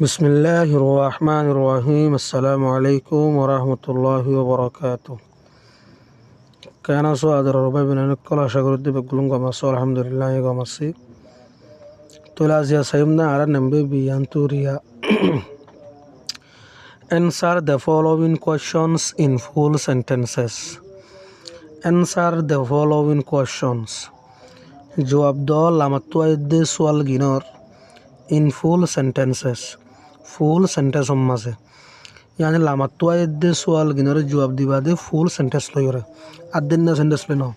বিসমিল্লাহির রহমানির রহিম। আসসালামু আলাইকুম ওয়া রাহমাতুল্লাহি ওয়া বারাকাতুহু। কেন আছো আদর রবাই বিনানি কলা সাগর দিবে গুলুম গামাসো আলহামদুলিল্লাহ গামাসি তোলা জিয়া সাইমনা আরা নাম্বে বিয়ান্তুরিয়া Answer the following questions in full sentences. Answer the following questions. জবাব দাও লামাতুয়াইদে সোয়াল গিনর in full sentences. Full sentence মাঝে यानी লামাতুয়াইদে সোয়াল গিনর জবাব দিবা দে ফুল সেন্টেন্স লইরে আদিন না সেন্টেন্স লই নাও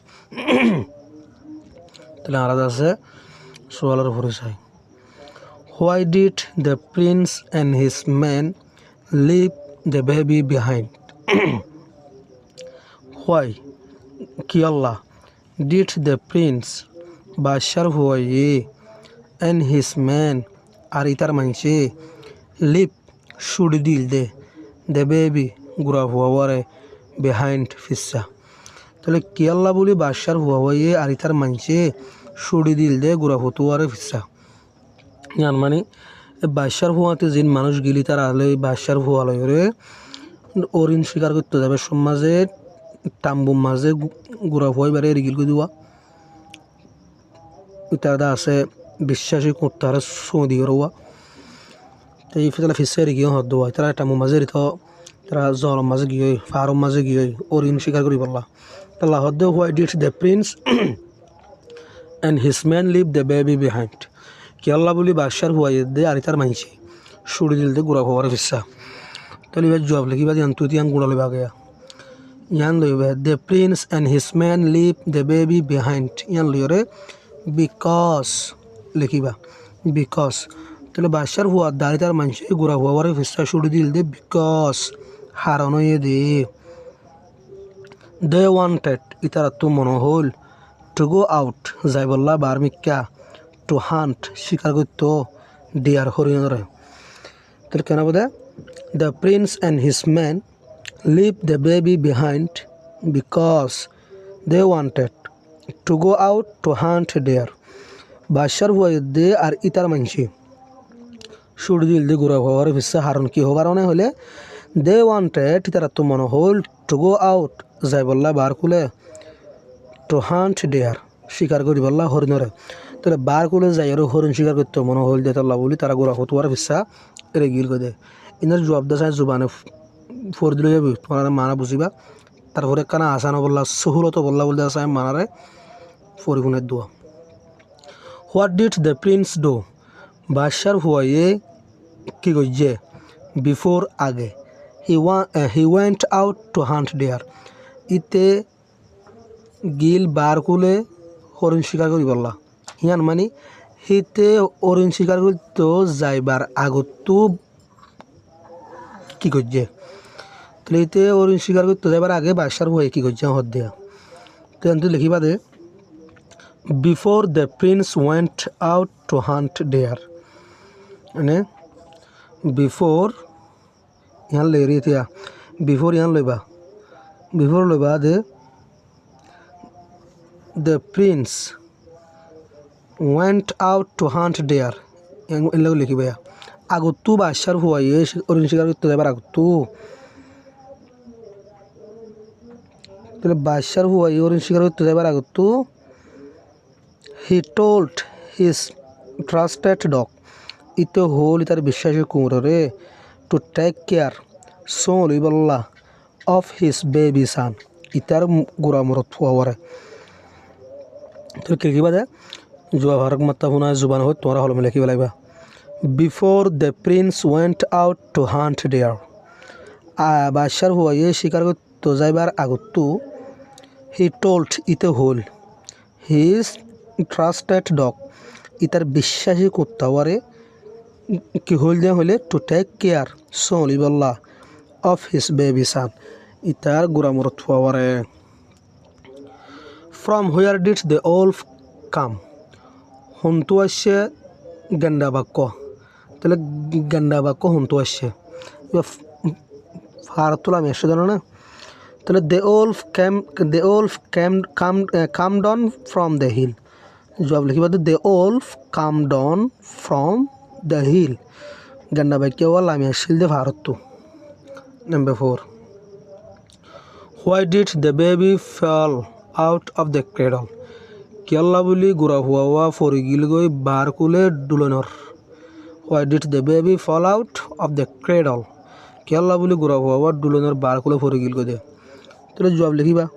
তাহলে আলাদা আছে সোয়ালের পরিচয়। Why did the prince and his men leave the baby behind? Why কি আল্লাহ did the prince বাদশার হুয়ায়ে and his men আর ইতার মানছে leave ছুড়ি দিল দে the baby গুড়া হুয়ারে behind ফিসা। তাহলে কি আল্লাহ বলি বাদশার হুয়ায়ে আর ইতার মানছে ছুড়ি দিল দে গুড়া হুতুয়ারে ফিসা। ইয়ান মানে বাদশার হুয়াতে যিন মানুষ গিলি তার আলে বাদশার হুয়া লয়রে অরিন স্বীকার করতে যাবে সমাজে তাম্বুর মাঝে গুড়া হুয়াই বারে রিগিল করে দেওয়া ইতাদা আছে বিশ্বাসী করতে হারে সৌদি রোয়া তো এই ফেতলা ফিসে রিগিও হদ দেওয়া তারা তাম্বুর মাঝে রিত তারা জলম মাঝে গিয়ে ফারম মাঝে গিয়ে অরিন স্বীকার করি বললা তাল্লাহ হদ দে why did the prince and his men leave the baby behind কি আল্লাহ বলি বাদশার হুয়াই দে আর তার মানছি ছুড়ি দিল দে গুড়া হুয়ারে ফিসা। তাহলে এবার জবাব লিখিবা ইয়ান তুই ইয়ান গুড়া লইবা গিয়া ইয়ান লইবে the prince and his men leave the baby behind Ian লইরে because লিখিবা because তাহলে বাদশার হুয়া দাঁড়ি তার মানছি গুড়া হুয়ারে ফিসা ছুড়ি দিল দে because হারানো দে they wanted ইতারা তো মনে হল to go out যাই বললা বার্মিকা to hunt শিকার করতো ডিয়ার হরিণরে। তাহলে কেন বোধ the prince and his men leave the baby behind because they wanted to go out to hunt deer বাদশার হুয়াই দে আর ইতার মানসি ছুড়ি দিল দে গুড়া হওয়ার ফিসা হারণ কি হবার না হলে they wanted ইতারা তো মনে হল to go out যাই বললা বার কুলে to hunt deer শিকার করি বললা হরিণরে। তাহলে বার কুলে যাই আর হরিণ শিকার করতে মনে হল দে তাল্লা বলি তারা গোড়া হতুয়ার ফিসা এরে গিল করে দে ইনার জবাব দা চাই জুবানে ফোর দিলে যাবি তোমার মানা বুঝিবা তারপরে কানা আসানো বললা সহুলত বললা বলতে চাই মানারে ফরিগুনের দোয়া। What did the prince do বাদশার হুয়াইয়ে কি গইছে বিফোর আগে he went out to hunt ডেয়ার ইতে গিল বার কুলে হরিণ শিকার করি বললা ইয়ান মানে হিতে হরিণ শিকার করতো যাইবার আগতো কি করছে তাহলে এতে হরিণ শিকার করতে যাইবার আগে বাদশার হুয়াই কি করছে হদ দেয়া তো তুই লিখিবা দে before the prince went out to hunt deer মানে বিফোর ইহান লেরি এতিয়া বিফোর ইহান লইবা দে the prince went out to hunt deer এগুলো লিখিবে আগতু বাদশার হুয়াইয়ে অরিণ শিকার করতে যাবার আগতু তাহলে বাদশার হুয়াইয়ে অরিণ শিকার করতে যাবার আগতু he told his trusted dog ইতে হল ইতার বিশ্বাসী কুমড়রে to take care সোলি বল্লা of his baby son ইতার গোড়া মরত ফুয়ারে। তো লিখিবা দে জুয়া ভারক মাত্তা শুনা জুবান হয় তোমরা হল মিলে লিখিবা লাগবা before the prince went out to hunt deer বাদশার হুয়াইয়ে শিকার করতে যাইবার আগতো হি টোল্ড ইতে হল হিজ ট্রাস্টেড ডগ ইতার বিশ্বাসী কুত্তাওয়ারে কি হল দেয়া হলে টু টেক কেয়ার সোলি বল্লা অফ হিজ বেবি সান ইতার গুড়ামরত ফুয়ারে। From where did the wolf come হন্তু আসছে গেন্ডা বাক্য তাহলে গেন্ডা বাক্য হন্তু আসছে ফারতুল আমি এসে জানো না তাহলে the wolf came down from the hill জবাব লিখিবা the wolf came down from the hill ganda bakke wala mi shilde farottu. Number 4. Why did the baby fall out of the cradle? Kialla buli gura huwa forigilgoi barkule dulonor. Why did the baby fall out of the cradle? Kialla buli gura huwa dulonor barkule forigilgode. Tole jawab likhiba.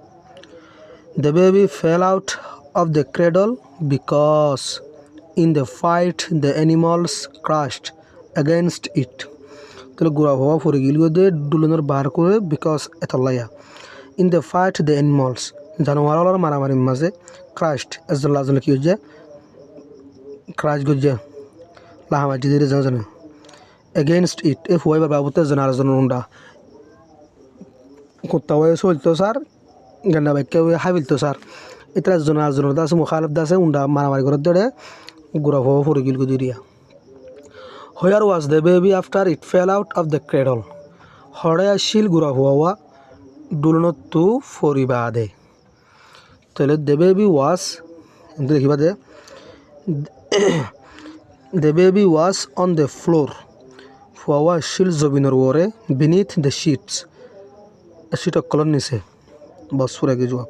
The baby fell out of the cradle because in the fight the animals crashed against it. Tole gura huwa forigilgode dulonor barkule because etallaya. In the fight the animals janowarlar maramari maze crashed as the lazul kiuje crash gojje lahama jidire zanzana against it if whoever babute zanar zanunda kuttawe solto sar ganna bakke habilto sar itra zanar zanunda su mukhalif dase unda maramari gorodde gura ho forgil godiria. Where was the baby after it fell out of the cradle? Hore shil gura huwa dulnottu foribade. Tell the baby was the baby was on the floor. Fuwa shil zobinor wore beneath the sheets. A sheet of colonnise. Basura gijwa.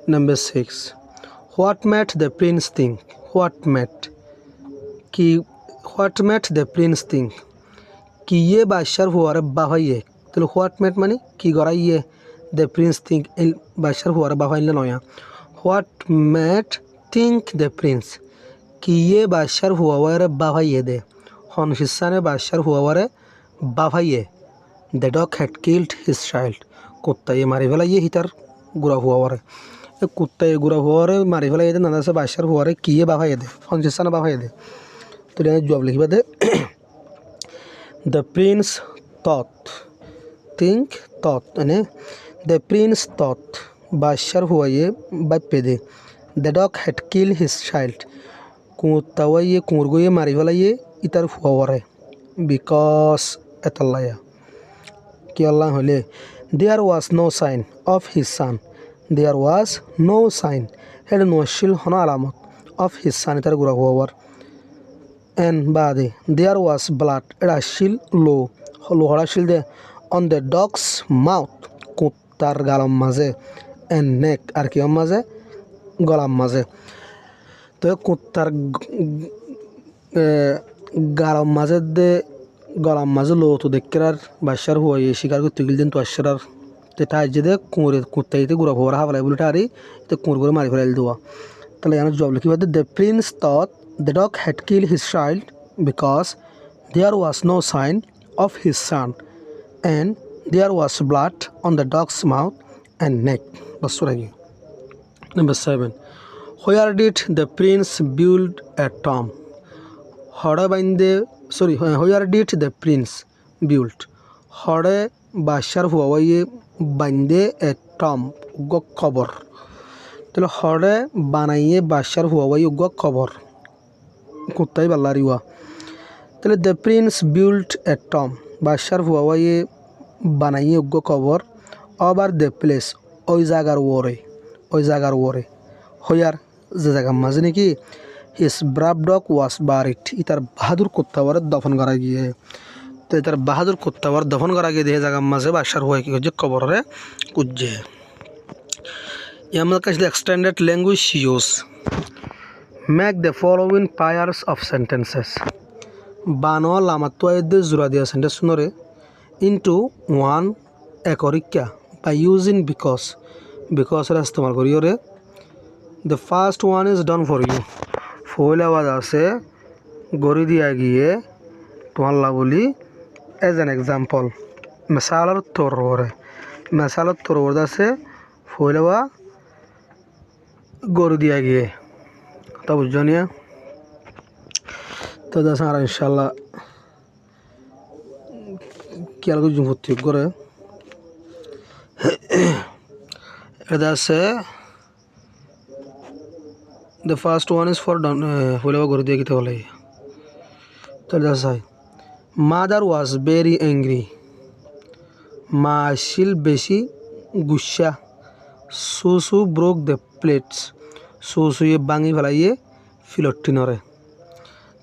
Number 6. What made the prince think? What made the prince think? Ki ye bashar huware bahaye. Tell what made money? Ki goraiye the prince think bashar huware bahaye noya. What made think the prince? Kiye bashar huware bahaye de. Hon hissane bashar huware bahaye. The dog had killed his child. Kutta ye mari fela ye hitar gura huware. E kutta ye gura huware mari fela ye de nanda se bashar huware kiye bahaye de. Hon hissane bahaye de. To de jawab likhiba de. The prince thought. Think thought ane. The prince thought. Bashar huwaye bapede. The dog had killed his child. Kutawaye kurgoye marivalaye itar huware. Because etallaya. Ki Allah hole. There was no sign of his son. There was no sign. Had no shil hona alamat of his son itar gura huwar. And bade. There was blood. Era shil low. Holo hora shil de on the dog's mouth. Kutar galam maze. And neck আর কি মাঝে গলার মাঝে তো কুত্তার গালার মাঝে দে গলার মাঝে লো তো দেখরার বাসার হয়ে শিকার করতে গেলেন তো আশরার তে তাই যে কুঁরে কুত্তাইতে গুড়া ভরা হাওলাই বলে টারি তো কুঁর করে মারি ফেলাইল দেওয়া তাহলে জানো জব লিখি বাদে the prince thought the dog had killed his child because there was no sign of his son and there was blood on the dog's mouth and neck. Number 7. Where did the prince build a tomb? Where did the prince build? Hore bashar huwaye bande a tomb go kobor. Telo hore banaye bashar huwaye go kobor. Kuttai ballariwa. Telo the prince built a tomb. Bashar huwaye banaye go kobor over the place. ওই জায়গার ওরে হইয়ার যে জায়গার মাঝে নাকি হিস ব্রাভ dog ওয়াস বারিট ইতার বাহাদুর কুত্তাওয়ার দফন করা গিয়ে তো ইতার বাহাদুর কুত্তাওয়ার দফন করা গিয়ে দেখে জায়গার মাঝে বাসার হয়ে কি হচ্ছে কবরে কুজ্জে আমাদের কাছে extended language use make the following pairs of sentences বানো লামাতুয়াইদে জোড়া দিয়া সেন্টেন্স শুনরে ইনটু ওয়ান একরিকা by using because এর ইস্তেমাল করিওরে the first one is done for you ফলে আওয়াজ আছে গরি দিয়া গিয়ে তোমার বলি as an example মিসালের তোর আছে ফলে গরি দিয়া গিয়ে তা বুঝছো নিয়া তো দাস আর ইনশাআল্লাহ কি আর কিছু ভর্তি করে the first one is for done whoever gor diye kite bolay to that's why mother was very angry ma shil beshi gussha susu broke the plates susu ye bangi phalaye filotinore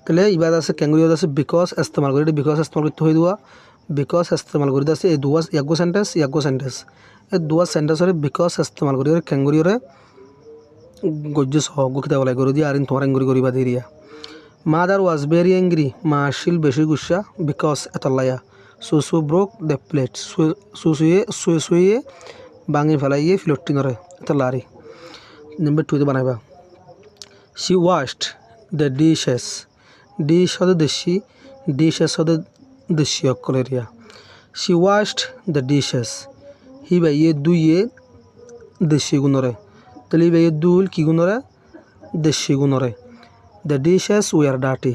তাহলে ইবাদ আছে ক্যাঙ্গুরি আছে because ইস্তেমাল করে because ইস্তেমাল করতে হয়ে দেওয়া because ইস্তেমাল করে আছে এই দুয়া ইয়াগো সেন্টেন্স এই দুয়া সেন্টেন্সের বিকজ ইস্তেমাল করে ক্যাঙ্গুরিরে গজ্জ সহ গুখিতা বলাই করে দিয়ে আর তোমার এঙ্গুরি করিবা দিরিয়া মাদার ওয়াজ ভেরি অ্যাংরি মা আসিল বেশি গুসা বিকজ এতলাইয়া সুসু ব্রোক দ্য প্লেট শুয়ে ভাঙি ফেলাইয়ে ফিলটটি নরে এতলারি নাম্বার 2 বানাইবা শি ওয়াশড দ্য ডিশ হতে দেশি ডিশেস হতে দেশি অকলেরিয়া শি ওয়াশড দ্য ডিশেস হি বাইয়ে দুইয়ে দেশি গুণরে তাহলে বাইয়ে দুল কি গুণরে দেশি গুণরে দ্য ডিশেস ওয়ার ডাটি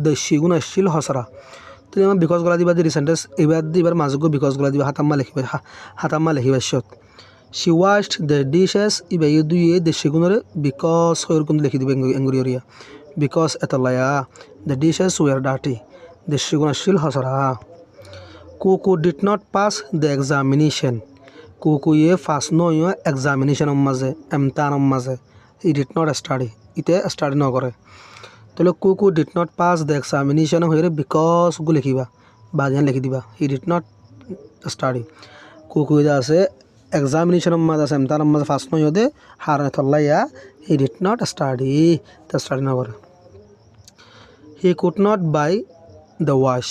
দেশি গুণ আসছিল হসরা তাহলে আমার বিকজ গলা দিবা দি সেন্টেন্স এবার মাঝে বিকজ গলা দিবা হাতাম্মা লেখিবা শত শি ওয়াশড দ্য ডিশেস ই বাইয়ে দুইয়ে দেশি গুণরে বিকজ হয়ের কোন লিখি দিবে এঙ্গুরিয়া বিকজ এতলায়া দ্য ডিশেস ওয়ার ডাটি দেশি গুণ আসছিল হসরা কুকু did not pass the examination কুকুয়ে ফার্স্ট নয় এক্সামিনেশন মাঝে এমতান মাঝে ই ডিড নট স্টাডি ইতে স্টাডি নকরে তাহলে কুকু did not pass the examination হয়ে বিকজ গু লিখিবা বাজিয়ান লিখি দিবা হি ডিড নট স্টাডি কুকু আছে এক্সামিনেশন মাঝে আছে এমতান মাঝে ফার্স্ট নয় দে হারানে থল্লাইয়া হি ডিড নট স্টাডি তা স্টাডি নকরে he could not buy the watch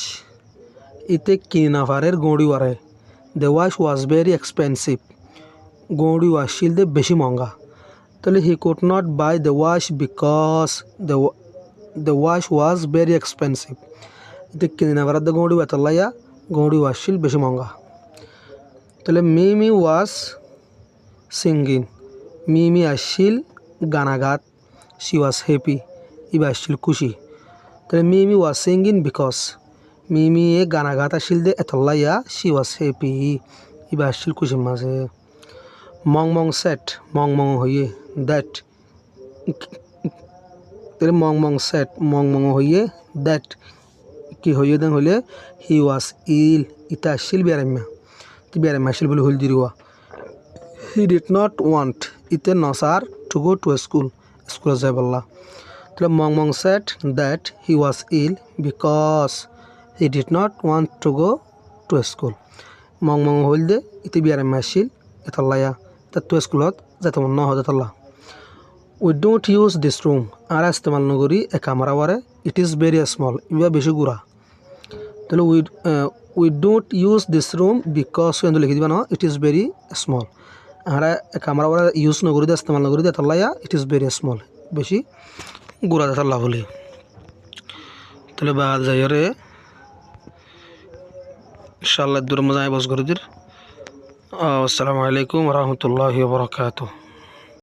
ইতে কিনাফারের গৌড়ি ওয়ারে the watch was very expensive গৌড়ি ওয়াশিল দে বেশি মহঙ্গা তাহলে he could not buy the watch because the watch was very expensive ইতে কিনাফারের দে গৌড়ি ওয়াতলাইয়া গৌড়ি ওয়াশিল বেশি মহঙ্গা তাহলে মিমি ওয়াজ singing Mimi Aseel গানাগাত she was happy ইবা আসিল খুশি তাহলে মিমি ওয়াজ singing because Mimi A গানাগাত Aseel they এতলাইয়া she was happy ইবা আসিল খুশির মাঝে মং সেট মং হইয়ে দ্যাট তাহলে মং হইয়ে দ্যাট কি হইয়ে দেন হইলে হি ওয়াজ ইল ইতা আসিল বেড়াম্যা বেড়াম্যা আসিল বলে হইল দিরিওয়া হি ডিড নট ওয়ান্ট ইতে নসার টু গো টু স্কুলে যাই বললা তাহলে Mong said that he was ill because he did not want to go to school Mong হইল দে ইতে বেড়াম্যা আসিল এতলাইয়া তা তো স্কুলত যেতে মন নহ যেতলা we don't use this room আর ইস্তেমাল নগরী এ কামরা ওয়ারে ইট ইজ ভেরি স্মল ইবা বেশি গুড়া তাহলে we don't use this room because কিন্তু লিখি দিবা ন ইট ইজ ভেরি স্মল আর এ কামরা ওয়ারে ইউজ নগরী দে ইস্তেমাল নগরী দে তল্লাইয়া ইট ইজ ভেরি স্মল বেশি গুড়া যেতলা বলে তাহলে বাদ যাই রে ইনশাআল্লাহ দূর মজায় বস করে দির আসসালামু আলাইকুম ওয়া রাহমাতুল্লাহি ওয়া বারাকাতুহু